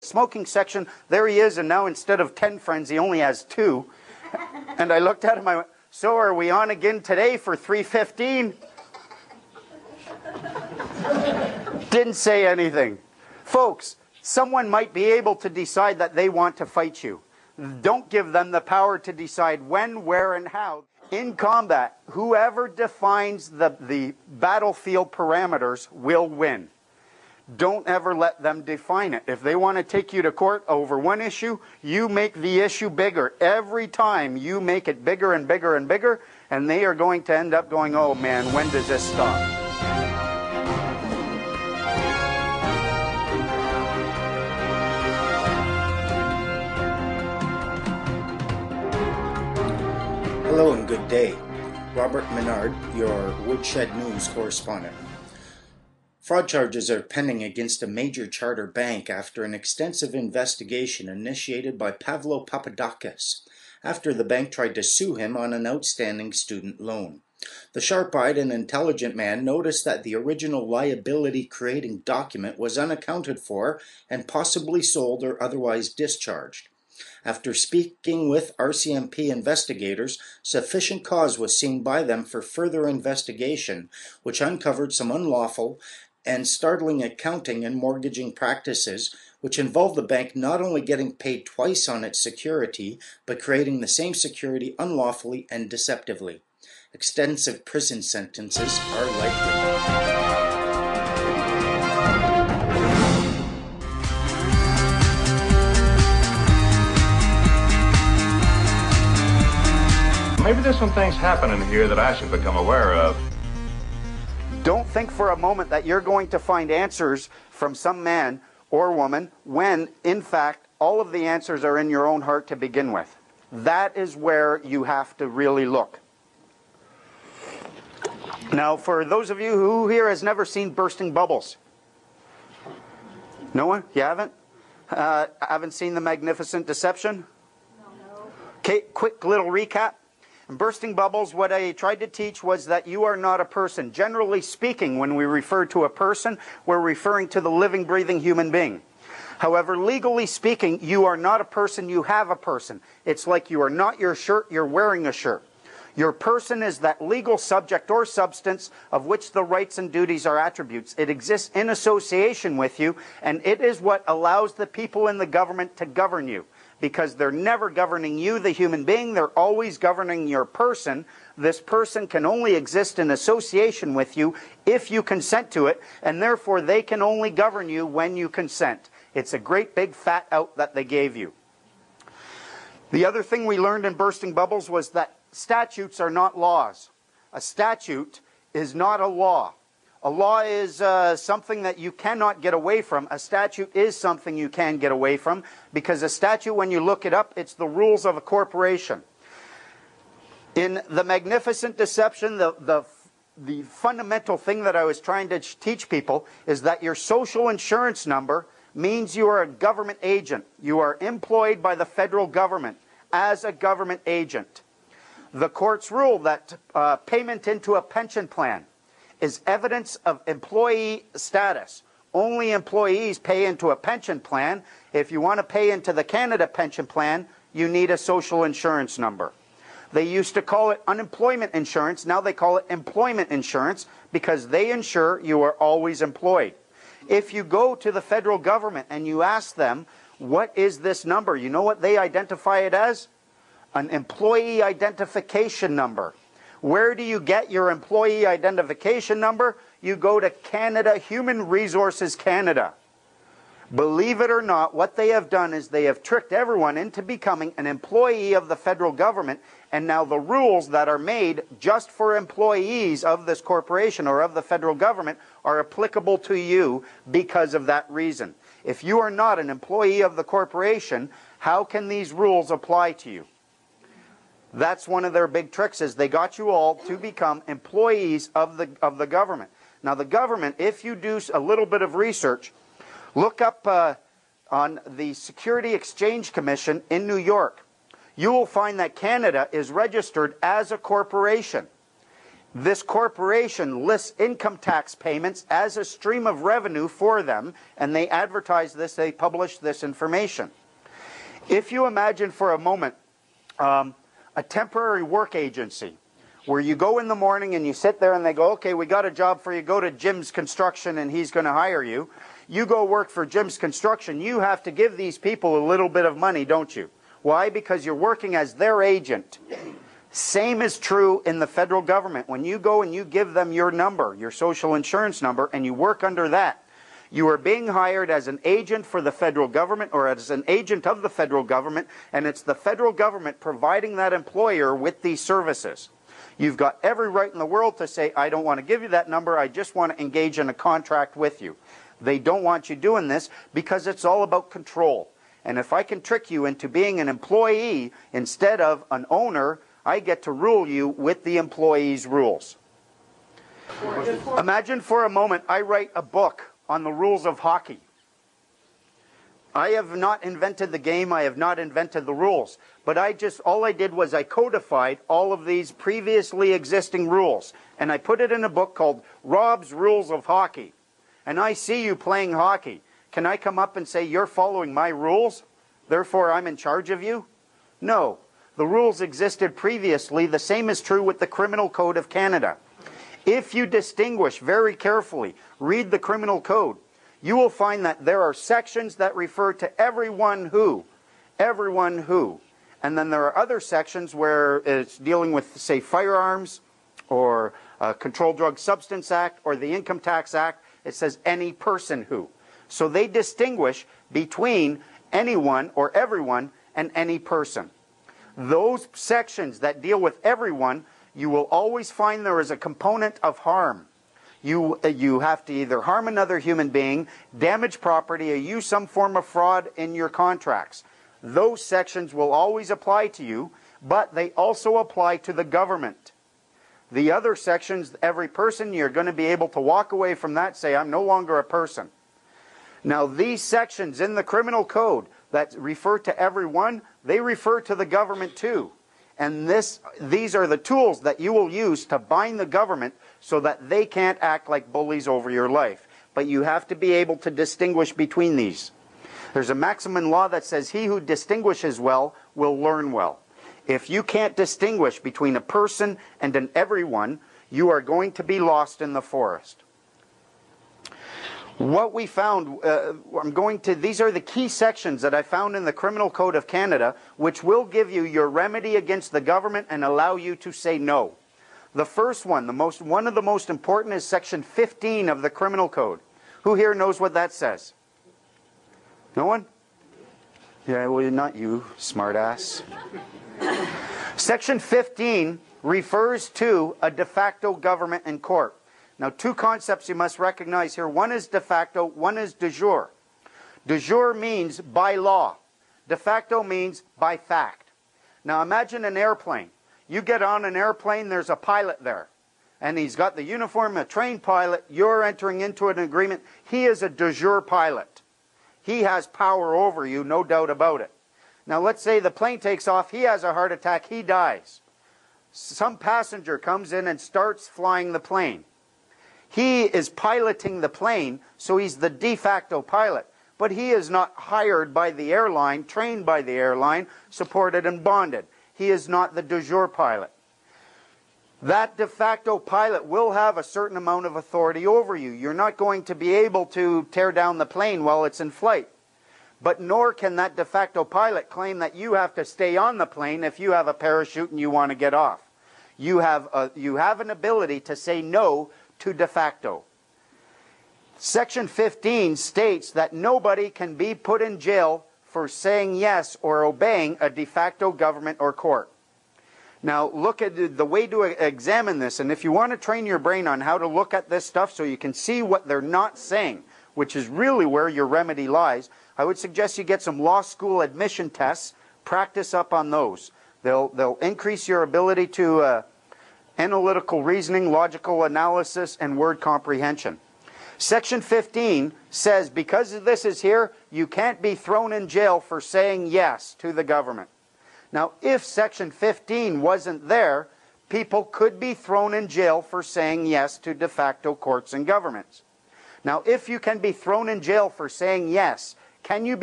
smoking section, there he is, and now instead of 10 friends, he only has 2. And I looked at him, I went, so are we on again today for 3:15? Didn't say anything. Folks, someone might be able to decide that they want to fight you. Don't give them the power to decide when, where, and how. In combat, whoever defines the battlefield parameters will win. Don't ever let them define it. If they want to take you to court over one issue, you make the issue bigger. Every time you make it bigger and bigger and bigger, and they are going to end up going, oh man, when does this stop? Hello and good day. Robert Menard, your Woodshed News correspondent. Fraud charges are pending against a major charter bank after an extensive investigation initiated by Pavlo Papadakis after the bank tried to sue him on an outstanding student loan. The sharp-eyed and intelligent man noticed that the original liability-creating document was unaccounted for and possibly sold or otherwise discharged. After speaking with RCMP investigators, sufficient cause was seen by them for further investigation, which uncovered some unlawful and startling accounting and mortgaging practices, which involved the bank not only getting paid twice on its security, but creating the same security unlawfully and deceptively. Extensive prison sentences are likely. Maybe there's some things happening here that I should become aware of. Don't think for a moment that you're going to find answers from some man or woman when, in fact, all of the answers are in your own heart to begin with. That is where you have to really look. Now, for those of you who here has never seen Bursting Bubbles. No one? You haven't? Haven't seen The Magnificent Deception? No. Okay, quick little recap. In Bursting Bubbles, what I tried to teach was that you are not a person. Generally speaking, when we refer to a person, we're referring to the living, breathing human being. However, legally speaking, you are not a person, you have a person. It's like you are not your shirt, you're wearing a shirt. Your person is that legal subject or substance of which the rights and duties are attributes. It exists in association with you, and it is what allows the people in the government to govern you. Because they're never governing you, the human being, they're always governing your person. This person can only exist in association with you if you consent to it, and therefore they can only govern you when you consent. It's a great big fat out that they gave you. The other thing we learned in Bursting Bubbles was that statutes are not laws. A statute is not a law. A law is something that you cannot get away from. A statute is something you can get away from, because a statute, when you look it up, it's the rules of a corporation. In The Magnificent Deception, the fundamental thing that I was trying to teach people is that your social insurance number means you are a government agent. You are employed by the federal government as a government agent. The courts rule that payment into a pension plan is evidence of employee status. Only employees pay into a pension plan. If you want to pay into the Canada pension plan, you need a social insurance number. They used to call it unemployment insurance. Now they call it employment insurance because they ensure you are always employed. If you go to the federal government and you ask them, what is this number? You know what they identify it as? An employee identification number. Where do you get your employee identification number? You go to Canada, Human Resources Canada. Believe it or not, what they have done is they have tricked everyone into becoming an employee of the federal government, and now the rules that are made just for employees of this corporation or of the federal government are applicable to you because of that reason. If you are not an employee of the corporation, how can these rules apply to you? That's one of their big tricks, is they got you all to become employees of the government. Now the government, if you do a little bit of research, look up on the Security Exchange Commission in New York. You will find that Canada is registered as a corporation. This corporation lists income tax payments as a stream of revenue for them, and they advertise this, they publish this information. If you imagine for a moment a temporary work agency, where you go in the morning and you sit there and they go, okay, we got a job for you, go to Jim's Construction and he's going to hire you. You go work for Jim's Construction, you have to give these people a little bit of money, don't you? Why? Because you're working as their agent. Same is true in the federal government. When you go and you give them your number, your social insurance number, and you work under that, you are being hired as an agent for the federal government or as an agent of the federal government, and it's the federal government providing that employer with these services. You've got every right in the world to say, I don't want to give you that number, I just want to engage in a contract with you. They don't want you doing this because it's all about control. And if I can trick you into being an employee instead of an owner, I get to rule you with the employee's rules. Imagine for a moment I write a book on the rules of hockey. I have not invented the game, I have not invented the rules. But all I did was I codified all of these previously existing rules. And I put it in a book called Rob's Rules of Hockey. And I see you playing hockey. Can I come up and say, you're following my rules, therefore I'm in charge of you? No. The rules existed previously. The same is true with the Criminal Code of Canada. If you distinguish very carefully, read the Criminal Code, you will find that there are sections that refer to everyone who. And then there are other sections where it's dealing with, say, firearms or Controlled Drug Substance Act or the Income Tax Act. It says any person who. So they distinguish between anyone or everyone and any person. Those sections that deal with everyone, you will always find there is a component of harm. You have to either harm another human being, damage property, or use some form of fraud in your contracts. Those sections will always apply to you, but they also apply to the government. The other sections, every person, you're going to be able to walk away from that, say, I'm no longer a person. Now, these sections in the Criminal Code that refer to everyone, they refer to the government too. And these are the tools that you will use to bind the government so that they can't act like bullies over your life. But you have to be able to distinguish between these. There's a maxim in law that says, he who distinguishes well will learn well. If you can't distinguish between a person and an everyone, you are going to be lost in the forest. What we found, these are the key sections that I found in the Criminal Code of Canada, which will give you your remedy against the government and allow you to say no. The first one, one of the most important, is Section 15 of the Criminal Code. Who here knows what that says? No one? Yeah, well, not you, smartass. Section 15 refers to a de facto government in court. Now, two concepts you must recognize here. One is de facto, one is de jure. De jure means by law. De facto means by fact. Now, imagine an airplane. You get on an airplane, there's a pilot there. And he's got the uniform, a trained pilot. You're entering into an agreement. He is a de jure pilot. He has power over you, no doubt about it. Now, let's say the plane takes off. He has a heart attack. He dies. Some passenger comes in and starts flying the plane. He is piloting the plane, so he's the de facto pilot. But he is not hired by the airline, trained by the airline, supported and bonded. He is not the de jure pilot. That de facto pilot will have a certain amount of authority over you. You're not going to be able to tear down the plane while it's in flight. But nor can that de facto pilot claim that you have to stay on the plane if you have a parachute and you want to get off. You have an ability to say no to de facto. Section 15 states that nobody can be put in jail for saying yes or obeying a de facto government or court. Now, look at the way to examine this, and if you want to train your brain on how to look at this stuff so you can see what they're not saying, which is really where your remedy lies, I would suggest you get some law school admission tests, practice up on those. They'll increase your ability to analytical reasoning, logical analysis, and word comprehension. Section 15 says because this is here, you can't be thrown in jail for saying yes to the government. Now, if Section 15 wasn't there, people could be thrown in jail for saying yes to de facto courts and governments. Now, if you can be thrown in jail for saying yes, can you be